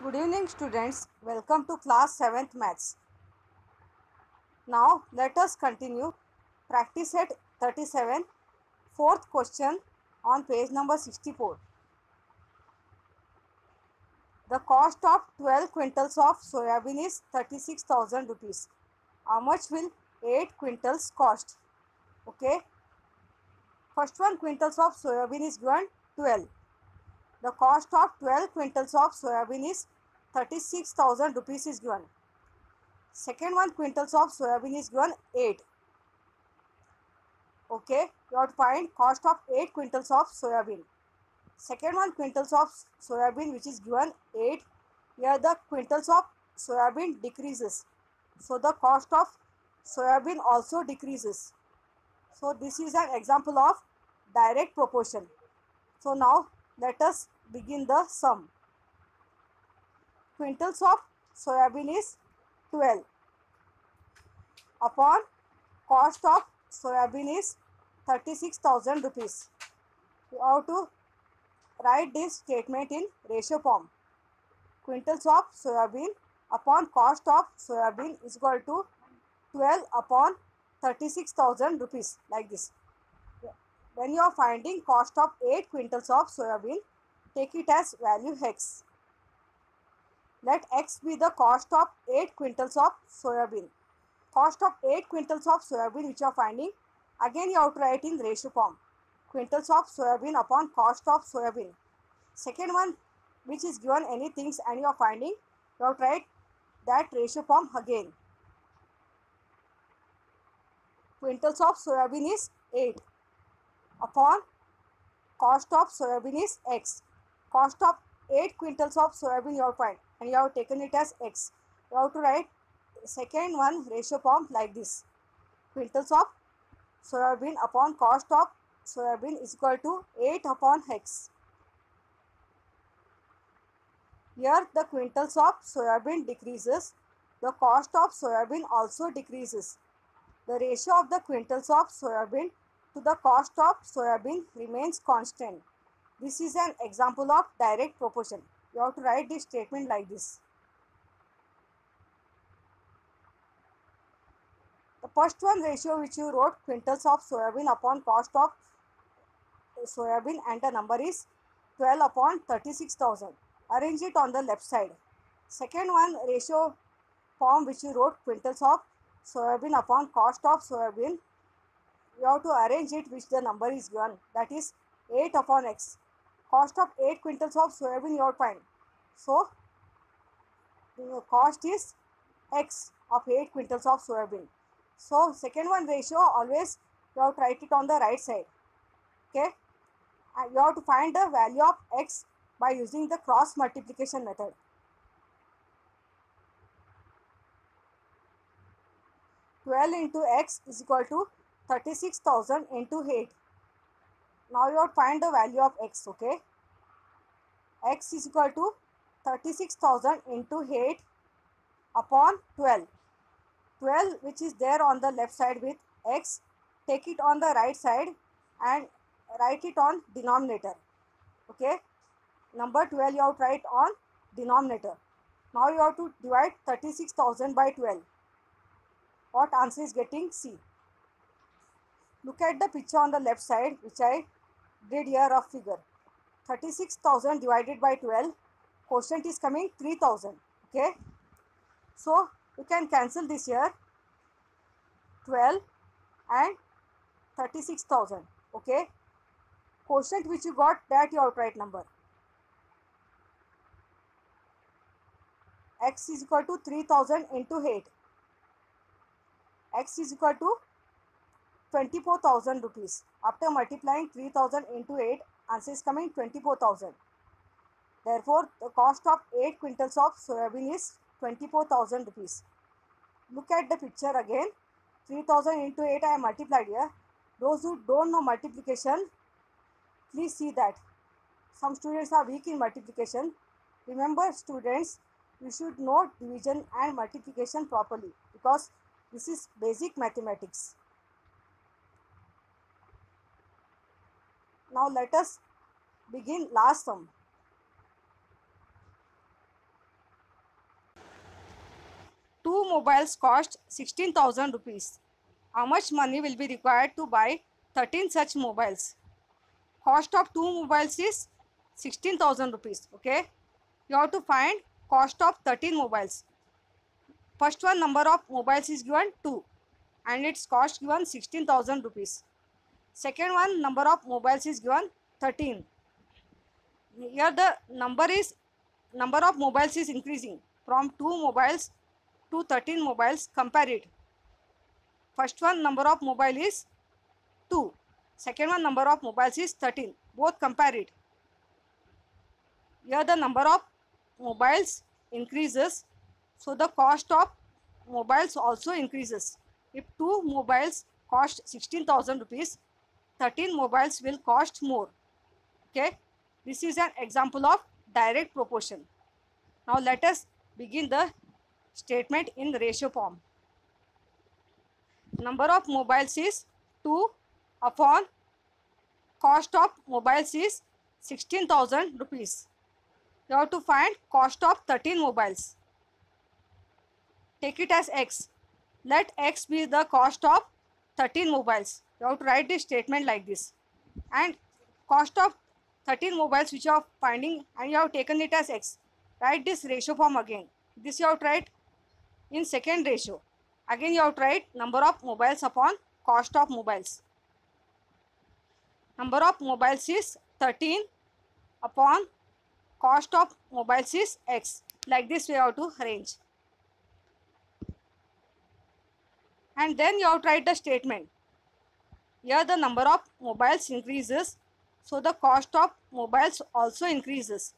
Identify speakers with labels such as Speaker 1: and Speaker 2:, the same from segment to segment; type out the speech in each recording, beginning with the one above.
Speaker 1: Good evening students, welcome to class 7th maths. Now let us continue practice set 37, fourth question on page number 64. The cost of 12 quintals of soybean is 36,000 rupees. How much will 8 quintals cost? Okay, first one quintals of soybean is given 12. The cost of 12 quintals of soybean is 36,000 rupees is given. Second one quintals of soybean is given 8. Okay, you have to find cost of 8 quintals of soybean. Second one quintals of soybean which is given 8. Here the quintals of soybean decreases. So the cost of soybean also decreases. So this is an example of direct proportion. So now let us begin the sum. Quintals of soybean is 12 upon cost of soybean is 36,000 rupees. You have to write this statement in ratio form. Quintals of soybean upon cost of soybean is equal to 12 upon 36,000 rupees, like this. When you are finding cost of 8 quintals of soybean, take it as value x. Let x be the cost of 8 quintals of soybean. Cost of 8 quintals of soybean which you are finding, again you have to write in ratio form. Quintals of soybean upon cost of soybean. Second one which is given anything and you are finding, you have to write that ratio form again. Quintals of soybean is 8 upon cost of soybean is x. Cost of 8 quintals of soybean you have find and you have taken it as x. You have to write second one ratio form like this. Quintals of soybean upon cost of soybean is equal to 8 upon x. Here the quintals of soybean decreases, the cost of soybean also decreases. The ratio of the quintals of soybean to the cost of soybean remains constant. This is an example of direct proportion. You have to write this statement like this. The first one ratio which you wrote, quintals of soybean upon cost of soybean, and the number is 12 upon 36,000. Arrange it on the left side. Second one ratio form which you wrote, quintals of soybean upon cost of soybean, you have to arrange it which the number is given, that is 8 upon x. Cost of 8 quintals of soybean you have to find. So the cost is x of 8 quintals of soybean. So second one ratio always you have to write it on the right side. Okay, and you have to find the value of x by using the cross multiplication method. Twelve into x is equal to 36,000 into 8. Now you have to find the value of x. Okay, x is equal to 36,000 into 8 upon 12. 12 which is there on the left side with x, take it on the right side and write it on denominator. Okay, number 12 you have to write on denominator. Now you have to divide 36,000 by 12. What answer is getting? C. Look at the picture on the left side which I did here of figure. 36,000 divided by 12, quotient is coming 3,000. Okay, so you can cancel this here, 12 and 36,000. Okay, quotient which you got, that you have to write number. X is equal to 3,000 into 8. X is equal to 24,000 rupees. After multiplying 3,000 into 8, answer is coming 24,000. Therefore, the cost of 8 quintals of soybean is 24,000 rupees. Look at the picture again. 3,000 into 8 I have multiplied here. Those who don't know multiplication, please see that. Some students are weak in multiplication. Remember students, you should know division and multiplication properly because this is basic mathematics. Now let us begin last sum. mobiles cost 16,000 rupees. How much money will be required to buy 13 such mobiles? Cost of 2 mobiles is 16,000 rupees. Okay. You have to find cost of 13 mobiles. First one, number of mobiles is given 2 and its cost given 16,000 rupees. Second one, number of mobiles is given 13. Here the number of mobiles is increasing from 2 mobiles to 13 mobiles. Compare it. First one, number of mobile is 2. Second one, number of mobiles is 13. Both compare it. Here the number of mobiles increases, so the cost of mobiles also increases. If 2 mobiles cost 16,000 rupees, 13 mobiles will cost more. Okay, this is an example of direct proportion. Now let us begin the statement in ratio form. Number of mobiles is 2 upon cost of mobiles is 16,000 rupees. You have to find cost of 13 mobiles. Take it as x. Let x be the cost of 13 mobiles. You have to write this statement like this. And cost of 13 mobiles which you are finding, and you have taken it as x. Write this ratio form again. This you have to write in second ratio. Again you have to write number of mobiles upon cost of mobiles. Number of mobiles is 13 upon cost of mobiles is x. Like this we have to arrange. And then you have to write the statement. Here the number of mobiles increases, so the cost of mobiles also increases.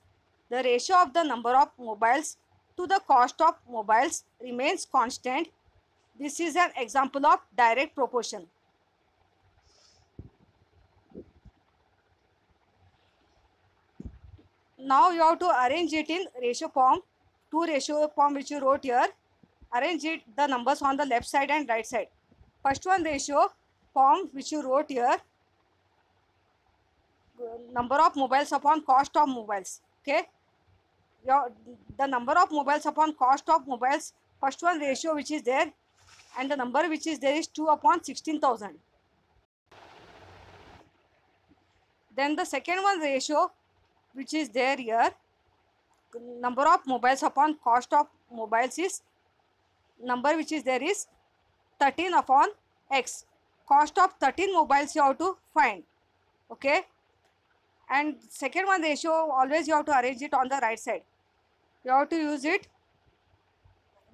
Speaker 1: The ratio of the number of mobiles to the cost of mobiles remains constant. This is an example of direct proportion. Now you have to arrange it in ratio form. 2 ratio form which you wrote here. Arrange it the numbers on the left side and right side. First one, ratio form which you wrote here, number of mobiles upon cost of mobiles. Okay, the number of mobiles upon cost of mobiles, first one ratio which is there, and the number which is there is 2 upon 16,000. Then the second one ratio which is there here, number of mobiles upon cost of mobiles is, number which is there is 13 upon x. Cost of 13 mobiles you have to find. Okay, and second one ratio always you have to arrange it on the right side. You have to use it.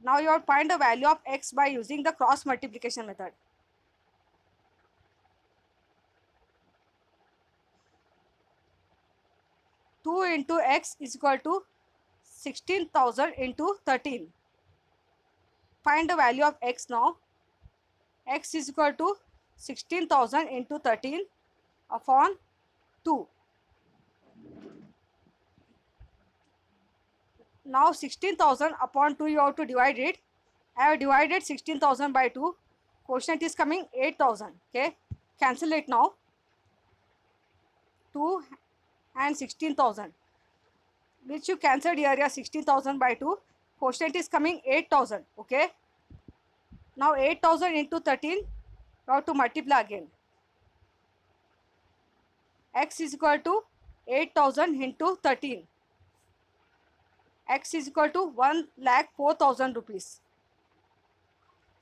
Speaker 1: Now you have to find the value of x by using the cross multiplication method. Two into x is equal to 16,000 into 13. Find the value of x now. X is equal to 16,000 into 13 upon 2. Now 16,000 upon 2 you have to divide it. I have divided 16,000 by 2. Quotient is coming 8,000. Okay, cancel it now. 2 and 16,000, which you cancelled here. 16,000 by 2. Quotient is coming 8,000. Okay, now 8,000 into 13 you have to multiply again. X is equal to 8,000 into 13. X is equal to 1,04,000 rupees.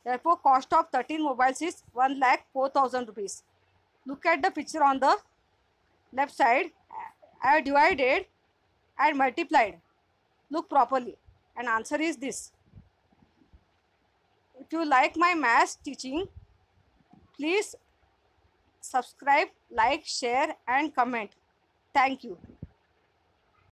Speaker 1: Therefore, cost of 13 mobiles is 1,04,000 rupees. Look at the picture on the left side. I have divided and multiplied. Look properly, and answer is this. If you like my maths teaching, please subscribe, like, share and comment. Thank you.